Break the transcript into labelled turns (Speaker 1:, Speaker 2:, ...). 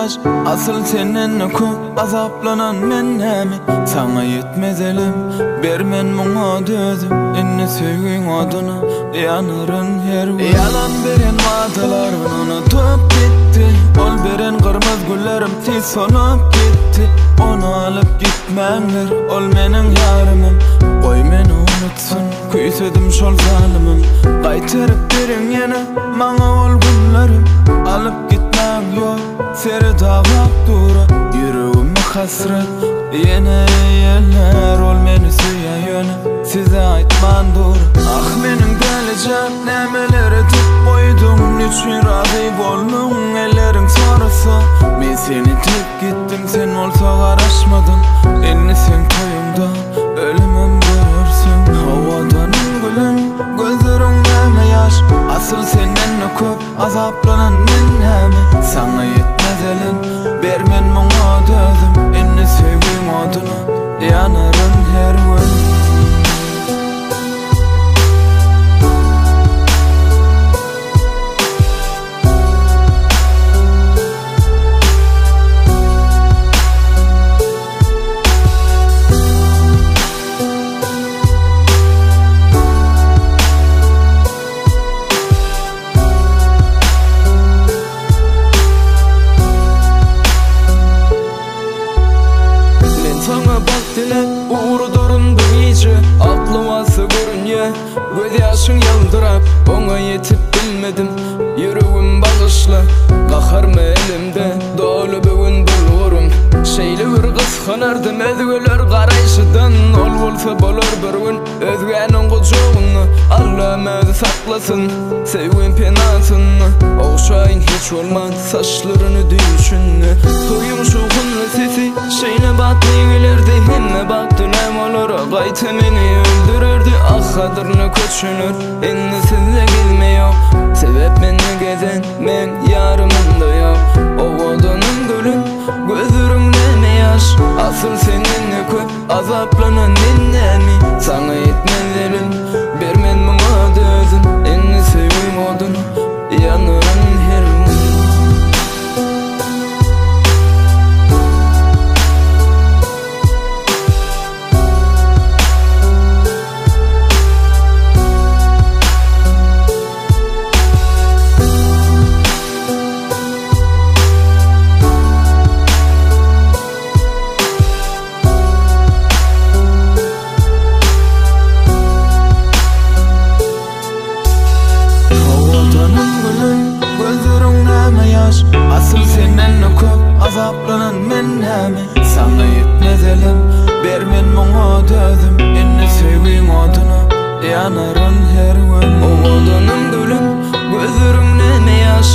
Speaker 1: yaş. Asıl senden köp azaplanan men näme? Sana yetmez elim bermen muňa dözüm. Inni söýgüň oduny ýanaryn her gün. Yalan beren wadalarym unutup gitti. Ol beren gyrmyz güllerim tez solup gitti. Onu alyp gitmäňler, ol meniň ýarymym. Oy meni unutsun, küýsedim şol zalymym. Gaýtaryp beriň ýene maňa ol günlerim. Alyp gitmäň ýok, seri dagap dura. Ýüregime hasret, ýene ýeller. Ol meni süýýän ýöne, size aýtman dur. Ah meniň gelecek nämelere tip goýdum. Niçin razy boldun elleriň sorasa. Men seni tip gittim, sen bolsa garaşmadın. Enni sen toýumda ölümüm görürsün. Hawadan gülün, gözleriň näme ýaş. Asyl senden köp azaplanan men näme? Sana yetmez elin bermen muňa dözüm. Enni söýgüň oduny ýanaryn her gün. Uğurdurun bu gece aklıması görünye. Göz yaşın yıldırap ona yetip bilmedim. Yüreğim bağışla kaharma elimde. Dolu bugün bulgurum şeyli bir kıskanardım özgüler karayşıdan. Ol bolsa bolur bir gün özgenin kucağını. Allah'ım özü saklasın sevgin penasını. Oğşayın hiç olmaz saçlarını düşünme. Duyum şu günlü sesi şeyine battı gülerdi. Hinne baktı nem olur gayta meni öldürürdü. Ah kadırını köçünür inni sizde gizmiyor. Sebep beni gezen men yarımında yok. O odanın gülün gözürün neme yaş. Asıl seninle köp azaplanan dinlemi. Sana yetmez elim bermen muňa dözüm. Inni söýgüň oduny ýanaryn her gün. Asıl senden köp azaplanan men näme? Sana yetmez elim bermen muňa dözüm. Inni söýgüň oduny ýanaryn her gün. O odunyň gülüm gözleriň näme ýaş.